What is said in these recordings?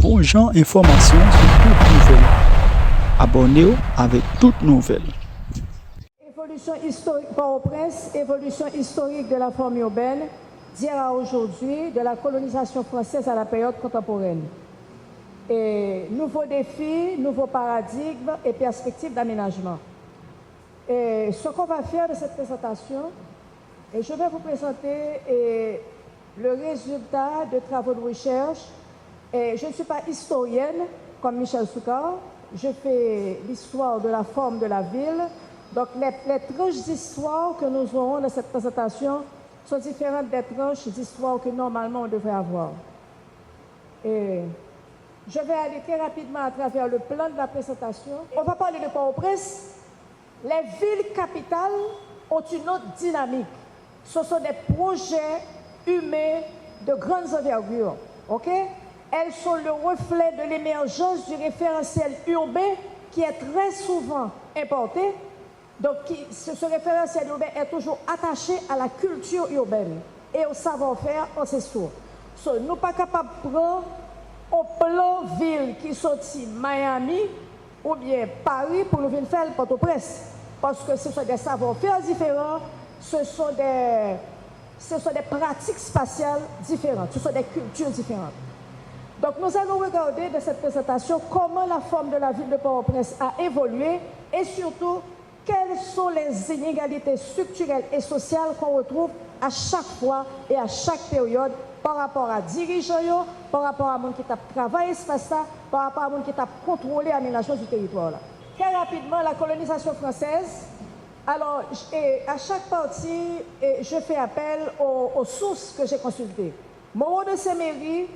bon genre information sur toutes nouvelles. Abonnez-vous avec toutes nouvelles. Évolution historique Port-au-Prince, évolution historique de la forme urbaine, d'hier à aujourd'hui, de la colonisation française à la période contemporaine. Et nouveaux défis, nouveaux paradigmes et perspectives d'aménagement. Et ce qu'on va faire de cette présentation, et je vais vous présenter le résultat de travaux de recherche. Et je ne suis pas historienne comme Michel Soukar, je fais l'histoire de la forme de la ville. Donc les tranches d'histoire que nous aurons dans cette présentation sont différentes des tranches d'histoire que normalement on devrait avoir. Et je vais aller très rapidement à travers le plan de la présentation. On va parler de Port-au-Prince. Les villes capitales ont une autre dynamique. Ce sont des projets humains de grandes envergures. OK? Elles sont le reflet de l'émergence du référentiel urbain qui est très souvent importé. Donc, ce référentiel urbain est toujours attaché à la culture urbaine et au savoir-faire ancestraux. Nous ne sommes pas capables de prendre au plan ville qui sortit Miami ou bien Paris pour nous venir faire le Port-au-Prince. Parce que ce sont des savoir-faire différents, ce sont des pratiques spatiales différentes, ce sont des cultures différentes. Donc nous allons regarder dans cette présentation comment la forme de la ville de Port-au-Prince a évolué et surtout quelles sont les inégalités structurelles et sociales qu'on retrouve à chaque fois et à chaque période par rapport à dirigeants, par rapport à monde qui tape travail espace, par rapport à monde qui tape contrôler l'aménagement du territoire. Là. Très rapidement, la colonisation française. Alors, à chaque partie, je fais appel aux sources que j'ai consultées. Moreau de Saint-Méry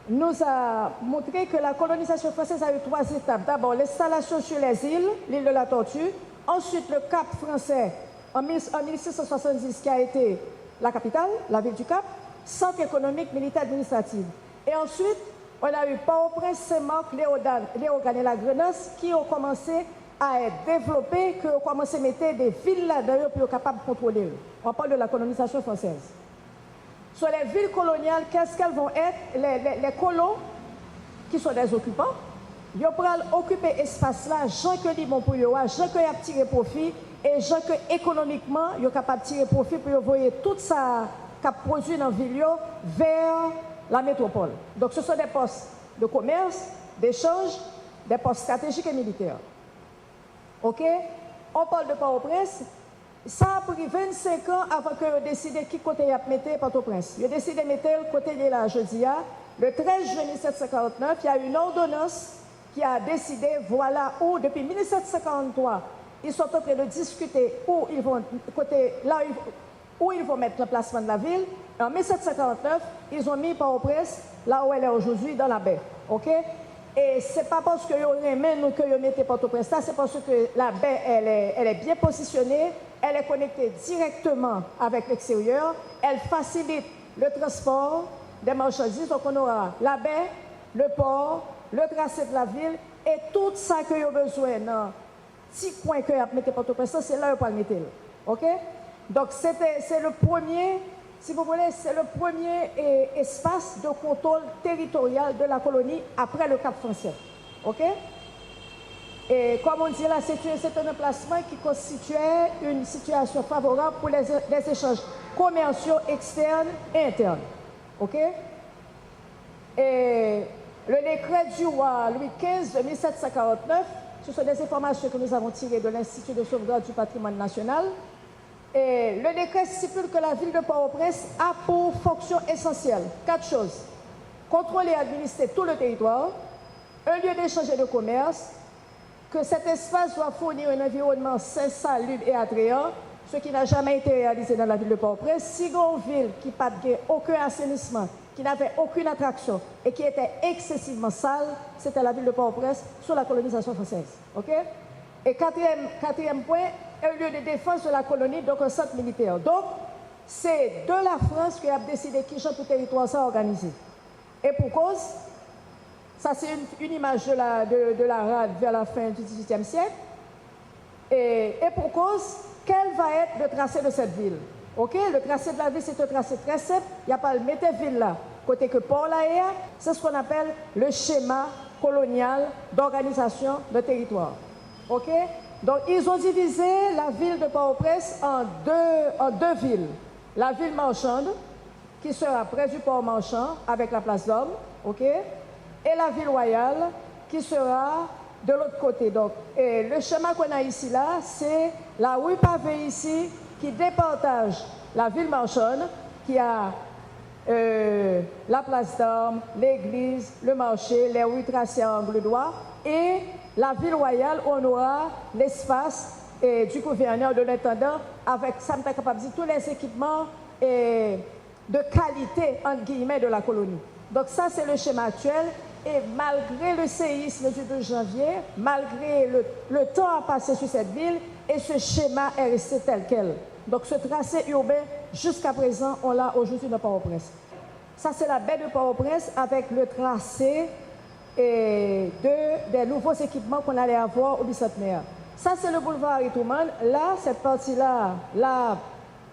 nous a montré que la colonisation française a eu 3 étapes. D'abord, l'installation sur les îles, l'île de la Tortue. Ensuite, le Cap français en 1670 qui a été la capitale, la ville du Cap, centre économique, militaire, administratif. Et ensuite, on a eu Port-au-Prince, Saint-Marc, Léogane et la Grenasse qui ont commencé à être développés, qui ont commencé à mettre des villes là-dedans pour être capables de contrôler. On parle de la colonisation française. Sur les villes coloniales, qu'est-ce qu'elles vont être? Les colons, qui sont des occupants, ils vont occuper l'espace là, gens que ils vont pour eux, gens que ils tirer profit, et gens que économiquement, ils sont capables de tirer profit pour envoyer tout ça qu'a produit dans la ville vers la métropole. Donc ce sont des postes de commerce, d'échange, des postes stratégiques et militaires. OK? On parle de Port-au-Prince. Ça a pris 25 ans avant que vous décidez qui côté y a mettre Port-au-Prince. Vous décidé de mettre le côté de la jeudi. Le 13 juin 1749, il y a une ordonnance qui a décidé, voilà où, depuis 1743, ils sont en train de discuter où ils vont, où ils vont mettre l'emplacement de la ville. Et en 1749, ils ont mis Port-au-Prince là où elle est aujourd'hui, dans la baie. OK? Et ce n'est pas parce que vous aimez que vous mettez Port-au-Prince là, c'est parce que la baie, elle est bien positionnée, elle est connectée directement avec l'extérieur, elle facilite le transport des marchandises. Donc on aura la baie, le port, le tracé de la ville et tout ça que vous avez besoin dans petit coin que vous mettez Port-au-Prince, c'est là que vous pouvez le mettre. OK? Donc c'est le premier, si vous voulez, c'est le premier espace de contrôle territorial de la colonie après le Cap français. OK? Et comme on dit là, c'est un emplacement qui constituait une situation favorable pour les échanges commerciaux externes et internes. OK? Et le décret du roi Louis XV de 1749, ce sont des informations que nous avons tirées de l'Institut de sauvegarde du patrimoine national. Et le décret stipule que la ville de Port-au-Prince a pour fonction essentielle 4 choses. Contrôler et administrer tout le territoire, un lieu d'échange et de commerce, que cet espace doit fournir un environnement sain, salubre et attrayant, ce qui n'a jamais été réalisé dans la ville de Port-au-Prince. Si une ville qui n'avait aucun assainissement, qui n'avait aucune attraction et qui était excessivement sale, c'était la ville de Port-au-Prince sous la colonisation française. OK? Et quatrième point, un lieu de défense de la colonie, donc un centre militaire. Donc, c'est de la France qui a décidé qui genre pour territoire ça organisé. Et pour cause, ça c'est une image de la rade vers la fin du XVIIIe siècle. Et pour cause, quel va être le tracé de cette ville? OK? Le tracé de la ville, c'est un tracé très simple. Il n'y a pas le mettre ville là. côté que Port là est, c'est ce qu'on appelle le schéma colonial d'organisation de territoire. OK? Donc, ils ont divisé la ville de Port-au-Prince en deux villes. La ville marchande, qui sera près du port marchand, avec la place d'Homme, OK? Et la ville royale, qui sera de l'autre côté. Donc, et le schéma qu'on a ici, là, c'est la rue pavée ici, qui départage la ville marchande, qui a la place d'Homme, l'église, le marché, les rues tracées à angle droit, et la ville royale, où on aura l'espace du gouverneur, de l'intendant, avec, ça me capable de dire, tous les équipements de qualité, entre guillemets, de la colonie. Donc ça, c'est le schéma actuel. Et malgré le séisme du 12 janvier, malgré le temps à passer sur cette ville, et ce schéma est resté tel quel. Donc ce tracé urbain, jusqu'à présent, on l'a aujourd'hui dans Port-au-Prince. Ça, c'est la baie de Port-au-Prince avec le tracé des nouveaux équipements qu'on allait avoir au bicentenaire. Ça, c'est le boulevard Harry-Truman. Là, cette partie-là, là,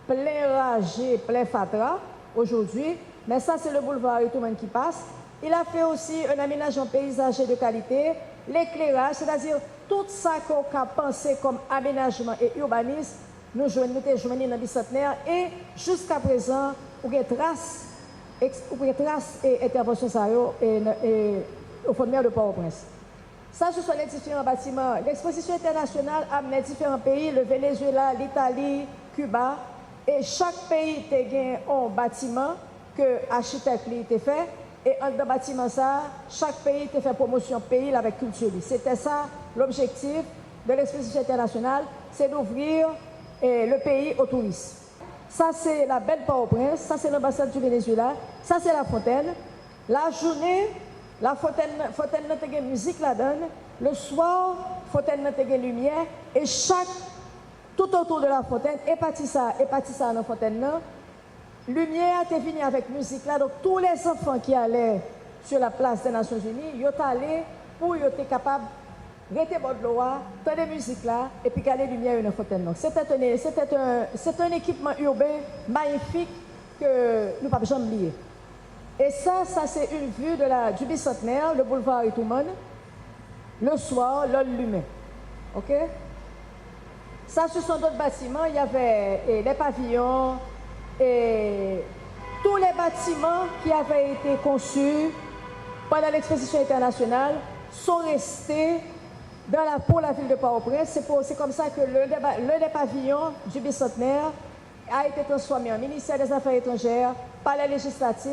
plein ragé, plein fatra, aujourd'hui. Mais ça, c'est le boulevard Harry-Truman qui passe. Il a fait aussi un aménagement paysager de qualité, l'éclairage, c'est-à-dire tout ça qu'on a pensé comme aménagement et urbanisme, nous joignons dans le bicentenaire et jusqu'à présent, il y a des traces et interventions au fond de mer de Port-au-Prince. Ça, ce sont les différents bâtiments. L'exposition internationale amenait différents pays, le Venezuela, l'Italie, Cuba, et chaque pays a un bâtiment que l'architecte a fait. Et dans le bâtiment, ça, chaque pays a fait promotion pays avec culture. C'était ça l'objectif de l'exposition internationale, c'est d'ouvrir le pays aux touristes. Ça, c'est la belle Port-au-Prince, ça, c'est l'ambassade du Venezuela, ça, c'est la fontaine. La journée, la fontaine n'a pas de musique là-dedans. Le soir, fontaine n'a pas de lumière. Et tout autour de la fontaine, et parti ça dans la fontaine là. Lumière était venue avec musique là, donc tous les enfants qui allaient sur la place des Nations Unies, ils sont allés pour être capables de rester bord de l'eau, entendre des musiques là, et puis garder lumière dans la fontaine. C'est un équipement urbain magnifique que nous ne pouvons jamais oublier. Et ça c'est une vue du bicentenaire, le boulevard Harry-Truman, le soir, l'allumé. OK? Ça, ce sont d'autres bâtiments. Il y avait les pavillons, et tous les bâtiments qui avaient été conçus pendant l'exposition internationale sont restés pour la ville de Port-au-Prince. C'est comme ça que l'un des pavillons du bicentenaire a été transformé en ministère des Affaires étrangères, palais législatif.